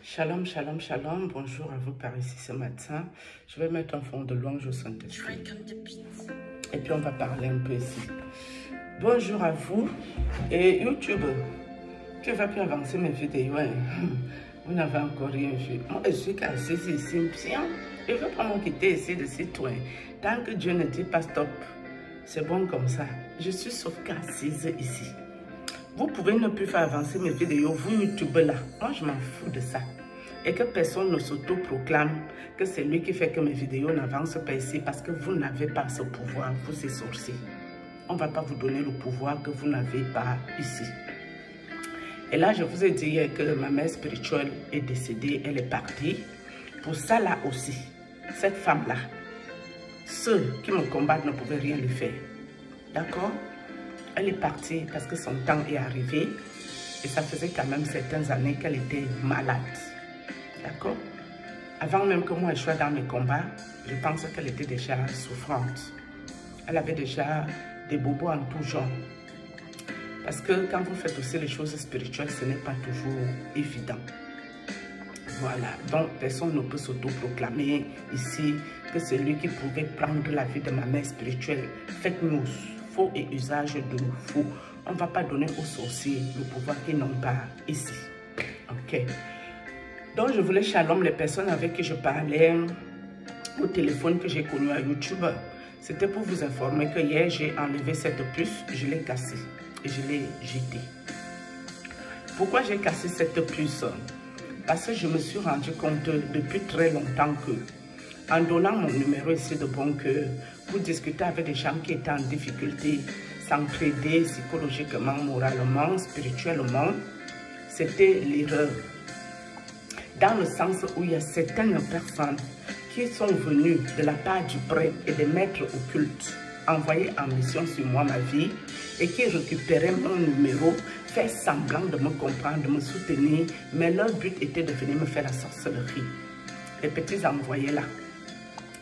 Shalom, shalom, shalom. Bonjour à vous par ici ce matin. Je vais mettre un fond de louange au Saint-Esprit. Et puis on va parler un peu ici. Bonjour à vous. Et YouTube, tu vas plus avancer mes vidéos. Hein? Vous n'avez encore rien vu. Moi, je suis assise ici. Je ne veux pas me quitter ici de citoyen. Tant que Dieu ne dit pas stop, c'est bon comme ça. Je suis sauf qu'assise ici. Vous pouvez ne plus faire avancer mes vidéos, vous YouTube là. Moi, je m'en fous de ça. Et que personne ne s'auto-proclame que c'est lui qui fait que mes vidéos n'avancent pas ici parce que vous n'avez pas ce pouvoir, vous ces sorciers. On ne va pas vous donner le pouvoir que vous n'avez pas ici. Et là, je vous ai dit hier que ma mère spirituelle est décédée, elle est partie. Pour ça là aussi, cette femme-là, ceux qui me combattent ne pouvaient rien lui faire. D'accord? Elle est partie parce que son temps est arrivé et ça faisait quand même certaines années qu'elle était malade. D'accord? Avant même que moi je sois dans mes combats, je pense qu'elle était déjà souffrante. Elle avait déjà des bobos en tout genre. Parce que quand vous faites aussi les choses spirituelles, ce n'est pas toujours évident. Voilà, donc personne ne peut s'auto-proclamer ici que c'est lui qui pouvait prendre la vie de ma mère spirituelle. Fake news. Faux et usage de faux. On ne va pas donner aux sorciers le pouvoir qu'ils n'ont pas ici. Ok. Donc, je voulais shalom les personnes avec qui je parlais au téléphone que j'ai connu à YouTube. C'était pour vous informer que hier, j'ai enlevé cette puce, je l'ai cassée et je l'ai jetée. Pourquoi j'ai cassé cette puce? Parce que je me suis rendu compte depuis très longtemps que en donnant mon numéro ici de bon cœur, pour discuter avec des gens qui étaient en difficulté, s'entraider psychologiquement, moralement, spirituellement, c'était l'erreur. Dans le sens où il y a certaines personnes qui sont venues de la part du prêtre et des maîtres occultes, envoyer en mission sur moi ma vie, et qui récupéraient mon numéro, faire semblant de me comprendre, de me soutenir, mais leur but était de venir me faire la sorcellerie. Les petits envoyés là,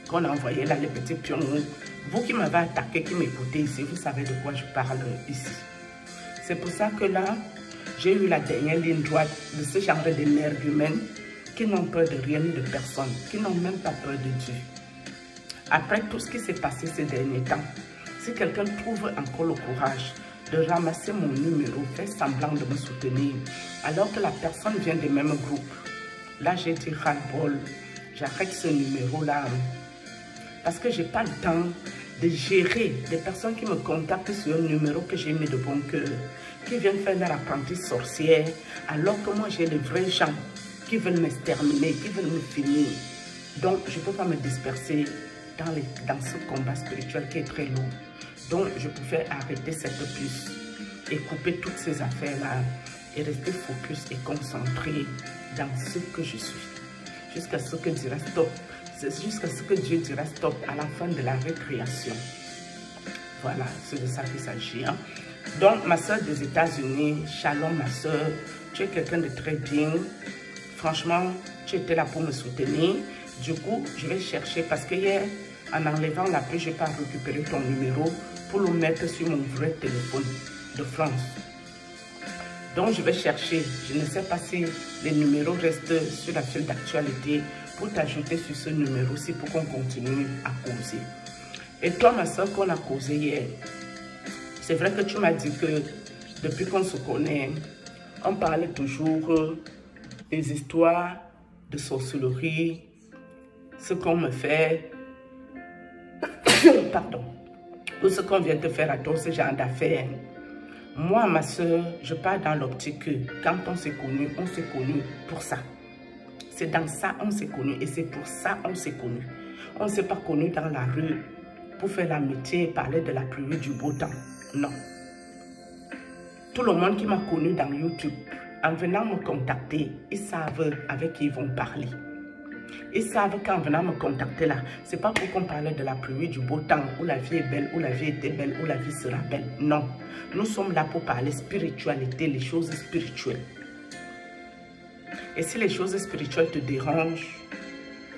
qu'on a envoyé là, les petits pions. Vous qui m'avez attaqué, qui m'écoutez ici, vous savez de quoi je parle ici. C'est pour ça que là, j'ai eu la dernière ligne droite de ce genre d'énergumènes qui n'ont peur de rien ni de personne, qui n'ont même pas peur de Dieu. Après tout ce qui s'est passé ces derniers temps, si quelqu'un trouve encore le courage de ramasser mon numéro, faire semblant de me soutenir, alors que la personne vient des mêmes groupes, là j'ai dit ras-le-bol, j'arrête ce numéro-là. Parce que je n'ai pas le temps de gérer des personnes qui me contactent sur un numéro que j'ai mis de bon cœur, qui viennent faire leur apprenti sorcière, alors que moi j'ai les vrais gens qui veulent m'exterminer, qui veulent me finir. Donc je ne peux pas me disperser dans ce combat spirituel qui est très lourd. Donc je pouvais arrêter cette puce et couper toutes ces affaires-là et rester focus et concentré dans ce que je suis. Jusqu'à ce que Dieu reste stop. Jusqu'à ce que Dieu dira stop à la fin de la récréation. Voilà, c'est de ça qu'il s'agit. Hein. Donc, ma soeur des États-Unis, shalom ma soeur, tu es quelqu'un de très bien. Franchement, tu étais là pour me soutenir. Du coup, je vais chercher parce que hier, en enlevant la puce, je n'ai pas récupéré ton numéro pour le mettre sur mon vrai téléphone de France. Donc, je vais chercher. Je ne sais pas si les numéros restent sur la file d'actualité pour t'ajouter sur ce numéro-ci pour qu'on continue à causer. Et toi, ma soeur, qu'on a causé hier, c'est vrai que tu m'as dit que depuis qu'on se connaît, on parlait toujours des histoires de sorcellerie, ce qu'on me fait, pardon, ou ce qu'on vient de faire à toi, ce genre d'affaires. Moi, ma soeur, je pars dans l'optique que quand on s'est connu pour ça. C'est dans ça on s'est connu et c'est pour ça on s'est connu. On ne s'est pas connu dans la rue pour faire l'amitié et parler de la pluie du beau temps. Non. Tout le monde qui m'a connu dans YouTube, en venant me contacter, ils savent avec qui ils vont parler. Ils savent qu'en venant me contacter là, c'est pas pour qu'on parle de la pluie du beau temps, où la vie est belle, où la vie était belle, où la vie sera belle. Non. Nous sommes là pour parler spiritualité, les choses spirituelles. Et si les choses spirituelles te dérangent,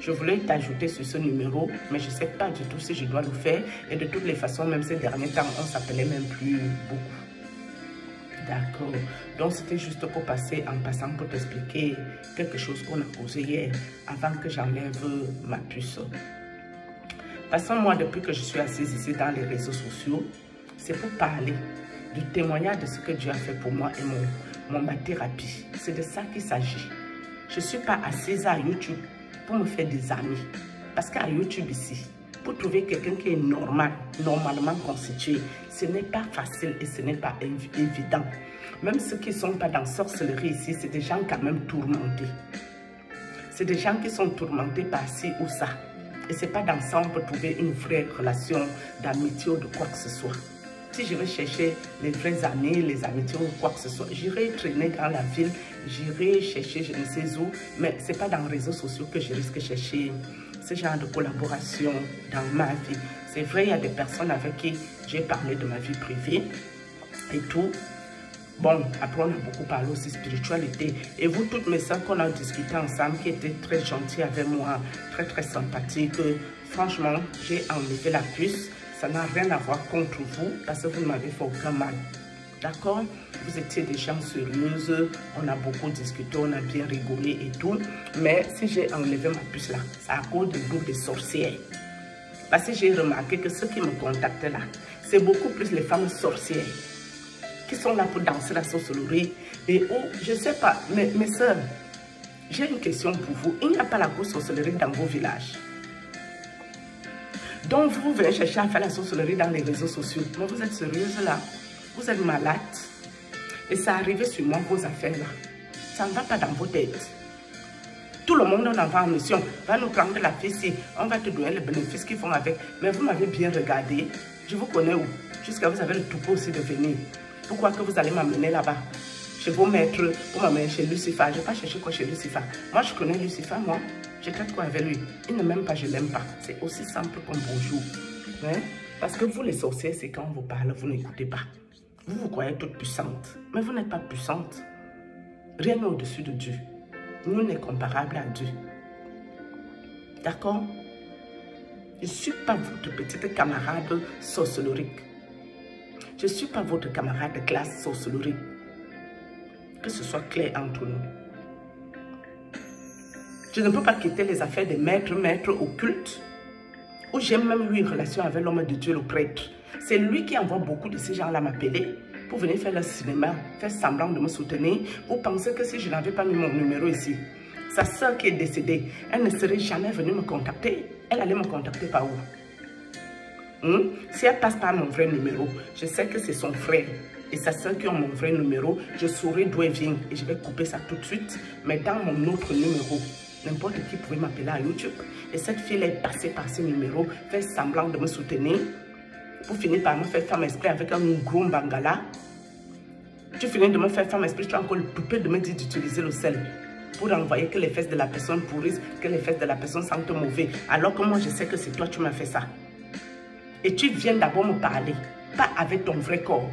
je voulais t'ajouter sur ce numéro, mais je ne sais pas du tout si je dois le faire. Et de toutes les façons, même ces derniers temps, on ne s'appelait même plus beaucoup. D'accord. Donc, c'était juste pour passer en passant pour t'expliquer quelque chose qu'on a posé hier avant que j'enlève ma puce. Passons, moi, depuis que je suis assise ici dans les réseaux sociaux, c'est pour parler du témoignage de ce que Dieu a fait pour moi et ma thérapie. C'est de ça qu'il s'agit. Je ne suis pas assise à YouTube pour me faire des amis. Parce qu'à YouTube ici, pour trouver quelqu'un qui est normalement constitué, ce n'est pas facile et ce n'est pas évident. Même ceux qui ne sont pas dans sorcellerie ici, c'est des gens quand même tourmentés. C'est des gens qui sont tourmentés par ci ou ça. Et ce n'est pas dans ça on peut trouver une vraie relation d'amitié ou de quoi que ce soit. Si je vais chercher les vrais amis, les amitiés ou quoi que ce soit, j'irai traîner dans la ville, j'irai chercher je ne sais où, mais ce n'est pas dans les réseaux sociaux que je risque de chercher ce genre de collaboration dans ma vie. C'est vrai, il y a des personnes avec qui j'ai parlé de ma vie privée et tout. Bon, après on a beaucoup parlé aussi spiritualité. Et vous, toutes mes soeurs qu'on a discuté ensemble, qui étaient très gentilles avec moi, très sympathiques, franchement, j'ai enlevé la puce. Ça n'a rien à voir contre vous parce que vous ne m'avez fait aucun mal. D'accord? Vous étiez des gens sérieuses, on a beaucoup discuté, on a bien rigolé et tout. Mais si j'ai enlevé ma puce là, c'est à cause du groupe des sorcières. Parce que j'ai remarqué que ceux qui me contactaient là, c'est beaucoup plus les femmes sorcières qui sont là pour danser la sorcellerie. Et où, je ne sais pas, mes soeurs, j'ai une question pour vous. Il n'y a pas la grosse sorcellerie dans vos villages. Donc vous venez chercher à faire la sorcellerie dans les réseaux sociaux. Mais vous êtes sérieuse là? Vous êtes malade? Et ça arrive sur moi, vos affaires là. Ça ne va pas dans vos têtes. Tout le monde en envoie en mission. Va nous prendre la fille ici. On va te donner les bénéfices qu'ils font avec. Mais vous m'avez bien regardé. Je vous connais où? Jusqu'à vous avez le toupet aussi de venir. Pourquoi que vous allez m'amener là-bas? Chez vos maîtres, pour m'amener chez Lucifer. Je ne vais pas chercher quoi chez Lucifer. Moi, je connais Lucifer, moi. Je traite quoi avec lui? Il ne m'aime pas, je ne l'aime pas. C'est aussi simple comme bonjour. Hein? Parce que vous, les sorciers, c'est quand on vous parle, vous n'écoutez pas. Vous vous croyez toute puissante. Mais vous n'êtes pas puissante. Rien n'est au-dessus de Dieu. Nous n'est comparable à Dieu. D'accord? Je ne suis pas votre petite camarade sorcellerique. Je ne suis pas votre camarade de classe sorcellerie. Que ce soit clair entre nous. Je ne peux pas quitter les affaires des maîtres occultes, où j'ai même eu une relation avec l'homme de Dieu, le prêtre. C'est lui qui envoie beaucoup de ces gens-là m'appeler pour venir faire le cinéma, faire semblant de me soutenir. Vous pensez que si je n'avais pas mis mon numéro ici, sa soeur qui est décédée, elle ne serait jamais venue me contacter. Elle allait me contacter par où? Si elle passe par mon vrai numéro, je sais que c'est son frère et sa soeur qui ont mon vrai numéro, je saurai d'où elle vient et je vais couper ça tout de suite. Mais dans mon autre numéro, n'importe qui pouvait m'appeler à YouTube. Et cette fille est passée par ce numéro, fait semblant de me soutenir, pour finir par me faire femme esprit avec un gros bangala. Tu finis de me faire femme esprit, tu as encore le toupet de me dire d'utiliser le sel pour envoyer que les fesses de la personne pourrissent, que les fesses de la personne sentent mauvais. Alors que moi, je sais que c'est toi qui m'as fait ça. Et tu viens d'abord me parler, pas avec ton vrai corps.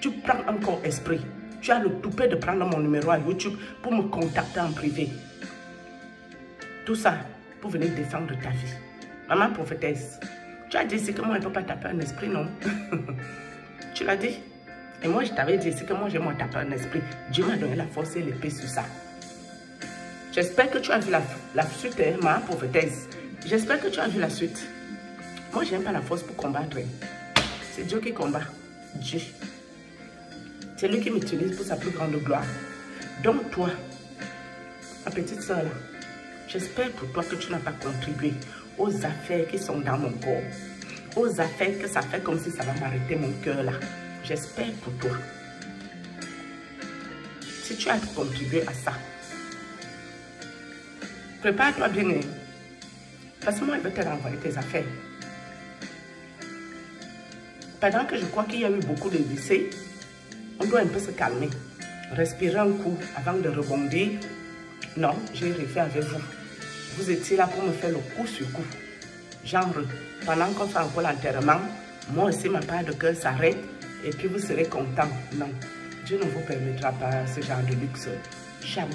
Tu prends un corps esprit. Tu as le toupet de prendre mon numéro à YouTube pour me contacter en privé. Tout ça pour venir défendre ta vie. Maman prophétesse, tu as dit ici que moi, je ne peux pas taper un esprit, non? Tu l'as dit? Et moi, je t'avais dit ici que moi, je vais taper un esprit. Dieu m'a donné la force et l'épée sur ça. J'espère que tu as vu la suite, hein, maman prophétesse. J'espère que tu as vu la suite. Moi, je n'ai pas la force pour combattre. C'est Dieu qui combat. Dieu. C'est lui qui m'utilise pour sa plus grande gloire. Donc, toi, ma petite soeur là, j'espère pour toi que tu n'as pas contribué aux affaires qui sont dans mon corps. Aux affaires que ça fait comme si ça va m'arrêter mon cœur là. J'espère pour toi. Si tu as contribué à ça, prépare-toi bien. Parce que moi, je vais te renvoyer tes affaires. Pendant que je crois qu'il y a eu beaucoup de décès, on doit un peu se calmer. Respirer un coup avant de rebondir. Non, j'ai refait avec vous. Vous étiez là pour me faire le coup sur coup. Genre, pendant qu'on fait encore l'enterrement, moi aussi ma part de cœur s'arrête et puis vous serez content. Non, Dieu ne vous permettra pas ce genre de luxe. Jamais.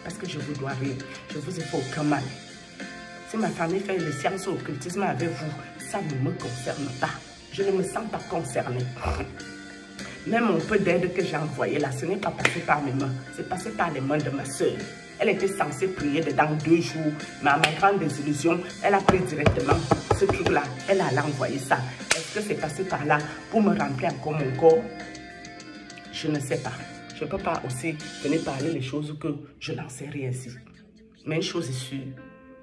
Parce que je vous dois rien. Je vous ai fait aucun mal. Si ma famille fait les sciences ou occultisme avec vous, ça ne me concerne pas. Je ne me sens pas concernée. Même un peu d'aide que j'ai envoyé là, ce n'est pas passé par mes mains. C'est passé par les mains de ma soeur. Elle était censée prier dedans 2 jours. Mais à ma grande désillusion, elle a pris directement ce truc-là. Elle a envoyé ça. Est-ce que c'est passé par là pour me remplir encore mon corps? Je ne sais pas. Je ne peux pas aussi venir parler les choses que je n'en sais rien ici. Mais une chose est sûre.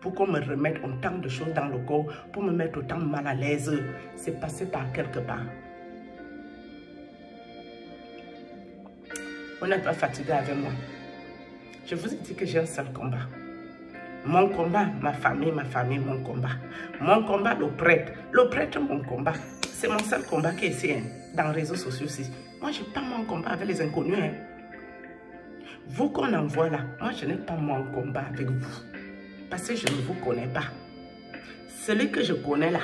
Pour qu'on me remette autant de choses dans le corps, pour me mettre autant mal à l'aise, c'est passé par quelque part. Vous n'êtes pas fatigué avec moi. Je vous ai dit que j'ai un seul combat. Mon combat, ma famille, mon combat. Mon combat, le prêtre, mon combat. C'est mon seul combat qui est ici, hein, dans les réseaux sociaux aussi. Moi, je n'ai pas mon combat avec les inconnus. Hein. Vous qu'on envoie là, moi, je n'ai pas mon combat avec vous. Parce que je ne vous connais pas. Celui que je connais là,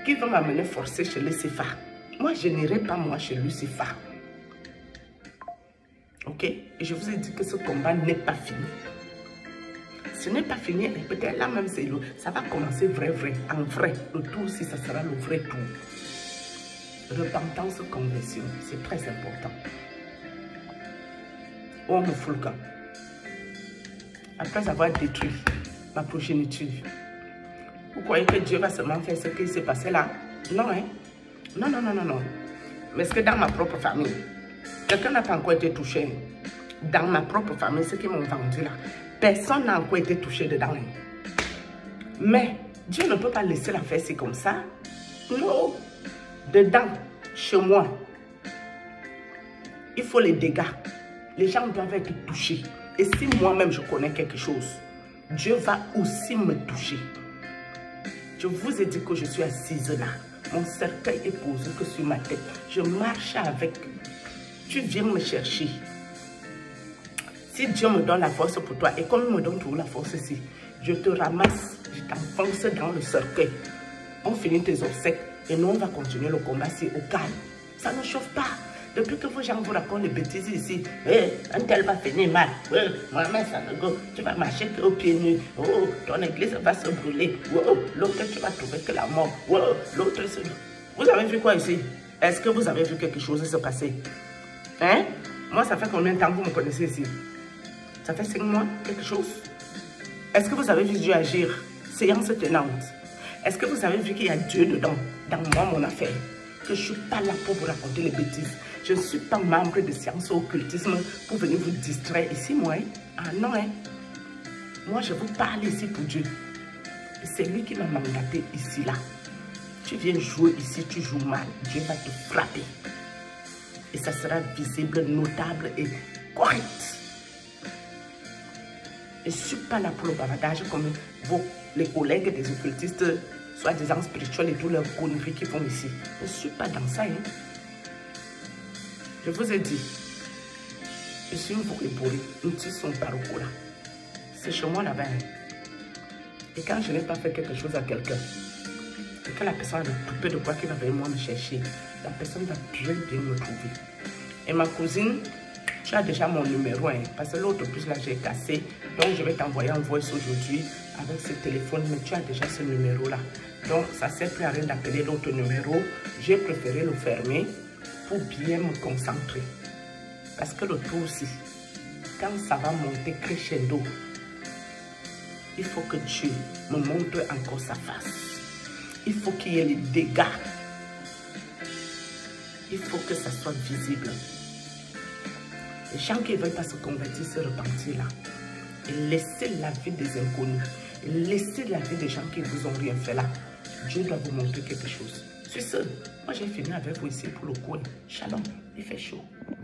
qui veut m'amener forcer chez Lucifer, moi, je n'irai pas moi chez Lucifer. Ok? Et je vous ai dit que ce combat n'est pas fini. Ce n'est pas fini, et peut-être là même, ça va commencer vrai, en vrai. Le tour, si ça sera le vrai tour. Repentance, conversion, c'est très important. Oh, mon foulcan. Après avoir détruit ma progéniture, vous croyez que Dieu va seulement faire ce qui s'est passé là? Non, hein? Non, non, non, non, non. Mais est-ce que dans ma propre famille, quelqu'un n'a pas encore été touché? Dans ma propre famille, ceux qui m'ont vendu là, personne n'a encore été touché dedans. Mais Dieu ne peut pas laisser la faire comme ça. Non. Dedans, chez moi, il faut les dégâts. Les gens doivent être touchés. Et si moi-même je connais quelque chose, Dieu va aussi me toucher. Je vous ai dit que je suis assise là. Mon cercueil est posé que sur ma tête. Je marche avec. Tu viens me chercher. Si Dieu me donne la force pour toi, et comme il me donne toujours la force ici, je te ramasse, je t'enfonce dans le cercueil. On finit tes obsèques et nous on va continuer le combat ici au calme. Ça ne chauffe pas. Depuis que vos gens vous racontent les bêtises ici, un tel va finir mal. Maman, ça ne go. Tu vas marcher au pied nu. Oh, ton église va se brûler. Oh, l'autre, tu vas trouver que la mort. Oh, l'autre, vous avez vu quoi ici? Est-ce que vous avez vu quelque chose se passer? Hein? Moi, ça fait combien de temps que vous me connaissez ici? Ça fait 5 mois, quelque chose? Est-ce que vous avez vu Dieu agir? Séance tenante. Est-ce que vous avez vu qu'il y a Dieu dedans, dans moi, mon affaire? Que je ne suis pas là pour vous raconter les bêtises. Je ne suis pas membre de sciences ou occultisme pour venir vous distraire ici, moi. Hein? Ah non, hein? Moi, je vous parle ici pour Dieu. C'est lui qui m'a mandaté ici, là. Tu viens jouer ici, tu joues mal. Dieu va te frapper. Et ça sera visible, notable et correct. Je ne suis pas là pour le bavardage comme les collègues des occultistes, soi-disant spirituels et tous leurs conneries qui font ici. Je ne suis pas dans ça. Hein. Je vous ai dit, je suis une bourrée, une tisson paroco là. C'est chez moi là-bas. Hein. Et quand je n'ai pas fait quelque chose à quelqu'un, et que la personne a le tout peu de quoi qui va venir moi me chercher, la personne va bien me trouver. Et ma cousine, tu as déjà mon numéro, hein, parce que l'autre puce là j'ai cassé. Donc je vais t'envoyer un voice aujourd'hui avec ce téléphone, mais tu as déjà ce numéro là. Donc ça ne sert plus à rien d'appeler l'autre numéro. J'ai préféré le fermer pour bien me concentrer. Parce que le tout aussi, quand ça va monter crescendo, il faut que Dieu me montre encore sa face. Il faut qu'il y ait les dégâts. Il faut que ça soit visible. Les gens qui ne veulent pas se convertir, se repentir là. Et laissez la vie des inconnus. Et laissez la vie des gens qui ne vous ont rien fait là. Dieu doit vous montrer quelque chose. Sur ce, moi j'ai fini avec vous ici pour le coin. Shalom, il fait chaud.